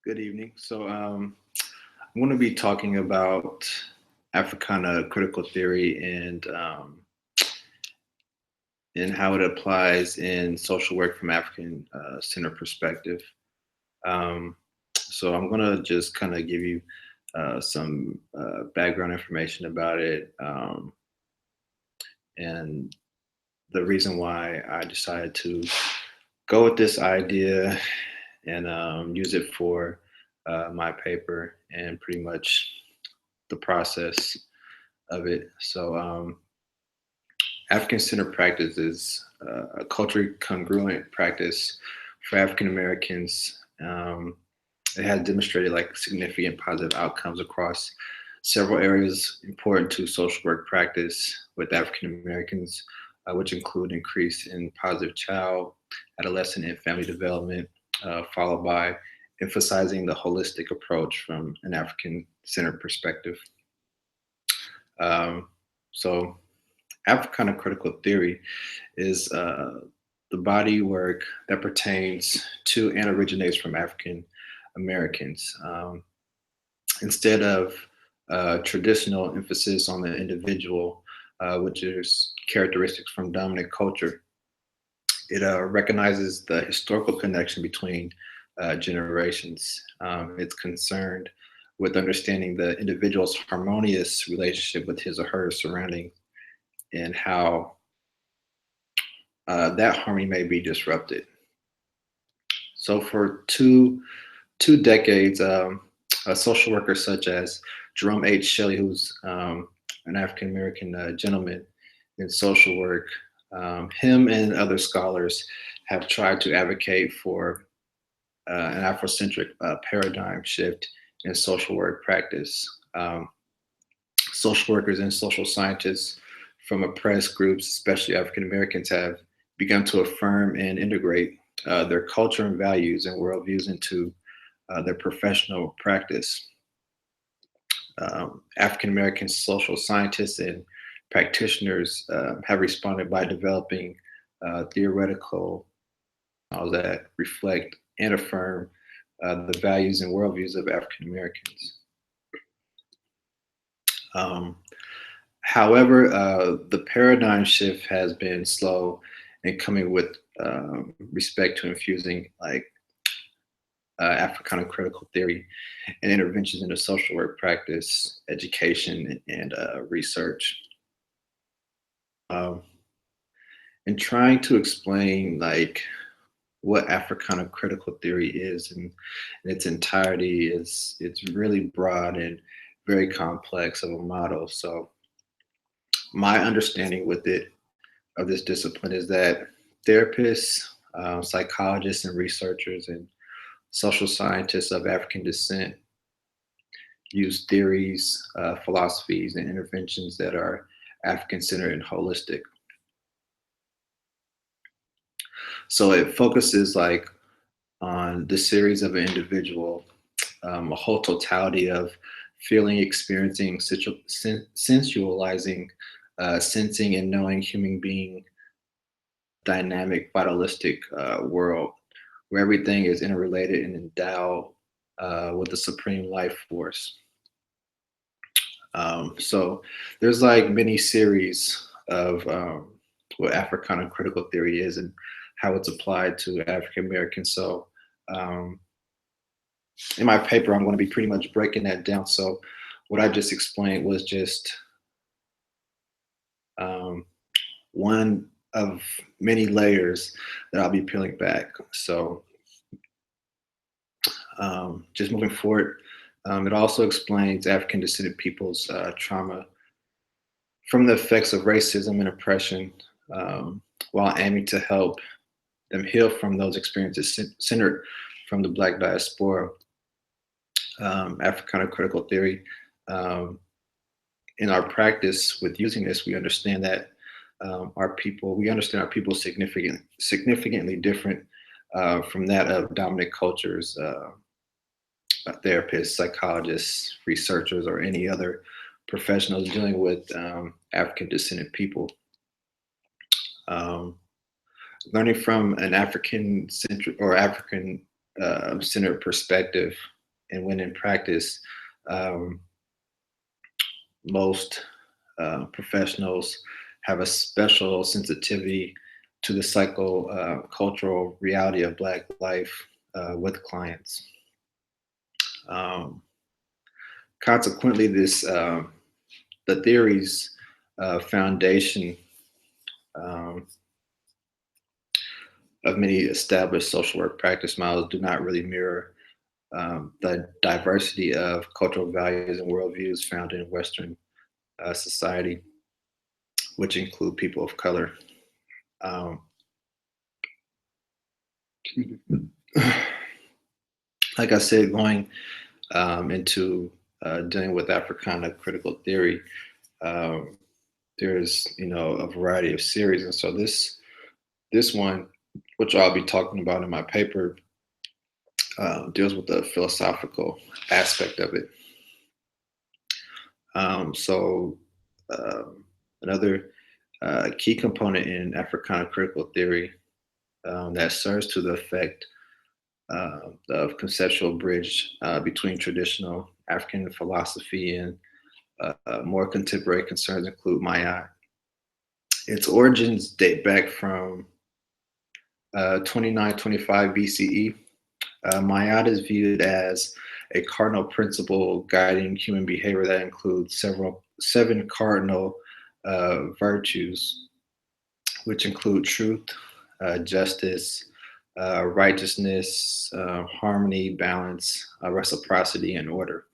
Good evening. I'm going to be talking about Africana critical theory and how it applies in social work from African center perspective. Um, I'm going to just kind of give you some background information about it and the reason why I decided to go with this idea and use it for my paper and pretty much the process of it. African centered practice is a culturally congruent practice for African Americans. It has demonstrated like significant positive outcomes across several areas important to social work practice with African Americans, which include increase in positive child, adolescent, and family development, followed by emphasizing the holistic approach from an African centered perspective. Um, so, Africana critical theory is the body work that pertains to and originates from African Americans. Instead of traditional emphasis on the individual, which is characteristics from dominant culture, it recognizes the historical connection between generations. It's concerned with understanding the individual's harmonious relationship with his or her surrounding and how that harmony may be disrupted. So, for two decades, a social worker such as Jerome H. Shelley, who's an African American gentleman in social work, him and other scholars have tried to advocate for an Afrocentric paradigm shift in social work practice. Social workers and social scientists from oppressed groups, especially African Americans, have begun to affirm and integrate their culture and values and worldviews into their professional practice. African American social scientists and practitioners have responded by developing theoretical models that reflect and affirm the values and worldviews of African Americans. However, the paradigm shift has been slow in coming with respect to infusing like Africana critical theory and interventions into social work practice, education, and research. Um, in trying to explain like what Africana critical theory is in its entirety is it's really broad and very complex of a model. So my understanding with it of this discipline is that therapists, psychologists, and researchers and social scientists of African descent use theories, philosophies, and interventions that are African centered and holistic. So it focuses like on the series of an individual, a whole totality of feeling, experiencing, sensualizing, sensing, and knowing human being dynamic, vitalistic world where everything is interrelated and endowed with the supreme life force. So there's like many series of what Africana critical theory is and how it's applied to African Americans. So um, in my paper, I'm going to be pretty much breaking that down. So what I just explained was just um, one of many layers that I'll be peeling back. So just moving forward, it also explains African descended people's trauma from the effects of racism and oppression while aiming to help them heal from those experiences centered from the Black diaspora. Africana critical theory. In our practice with using this, we understand that we understand our people significantly different from that of dominant cultures, therapists, psychologists, researchers, or any other professionals dealing with African descended people. Learning from an African centered or African centered perspective, And when in practice, um, most professionals have a special sensitivity to the cultural reality of Black life with clients. Um, Consequently, the theory's foundation um, of many established social work practice models do not really mirror the diversity of cultural values and worldviews found in Western society, which include people of color. Um, like I said, going into dealing with Africana critical theory, um, there's a variety of series, and so this one, which I'll be talking about in my paper, deals with the philosophical aspect of it. So another key component in Africana critical theory that serves to the effect of conceptual bridge between traditional African philosophy and more contemporary concerns include Maya. Its origins date back from 2925 BCE. Mayat is viewed as a cardinal principle guiding human behavior that includes seven cardinal virtues, which include truth, justice, righteousness, harmony, balance, reciprocity, and order.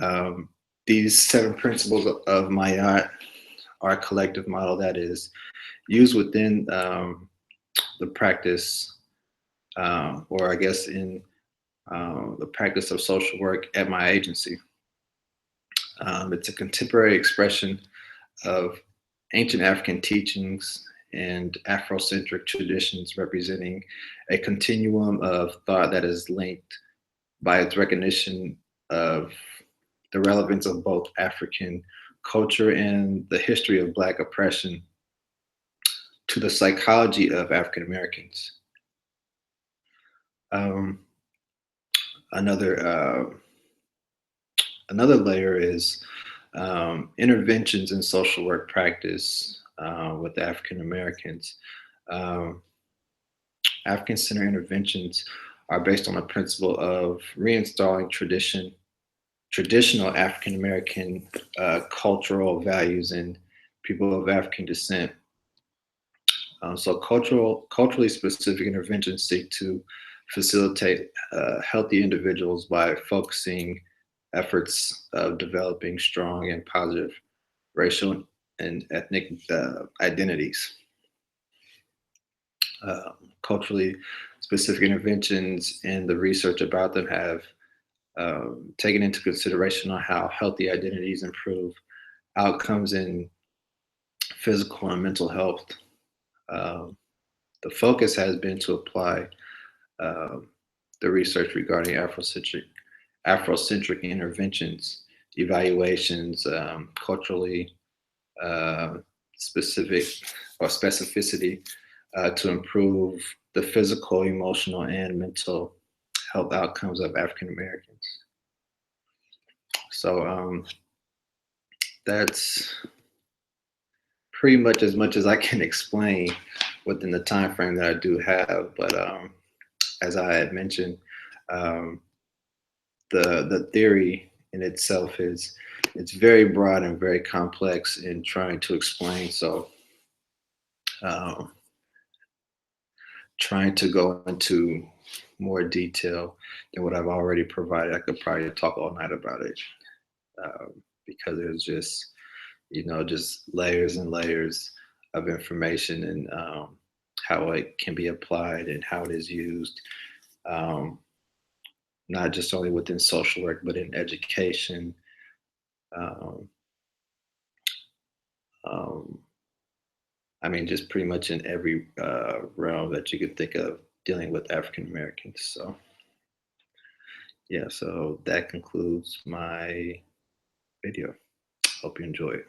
Um, these seven principles of Mayat are a collective model that is used within the practice, or I guess in the practice of social work at my agency. It's a contemporary expression of ancient African teachings and Afrocentric traditions representing a continuum of thought that is linked by its recognition of the relevance of both African culture and the history of Black oppression to the psychology of African Americans. Um, another another layer is interventions in social work practice with African Americans. Um, African centered interventions are based on the principle of reinstalling traditional African American cultural values in people of African descent. So culturally specific interventions seek to facilitate healthy individuals by focusing efforts of developing strong and positive racial and ethnic identities. Culturally specific interventions and the research about them have taken into consideration on how healthy identities improve outcomes in physical and mental health. Um, the focus has been to apply um, the research regarding Afrocentric interventions, evaluations, culturally uh, specific or specificity to improve the physical, emotional, and mental health outcomes of African Americans. So that's pretty much as I can explain within the time frame that I do have. But as I had mentioned, um, the theory in itself is it's very broad and very complex in trying to explain. So um, trying to go into more detail than what I've already provided, I could probably talk all night about it because there's just just layers and layers of information and how it can be applied and how it is used. Um, Not just only within social work, but in education. Um, um, I mean, just pretty much in every realm that you could think of dealing with African Americans. So, yeah, so that concludes my video. Hope you enjoy it.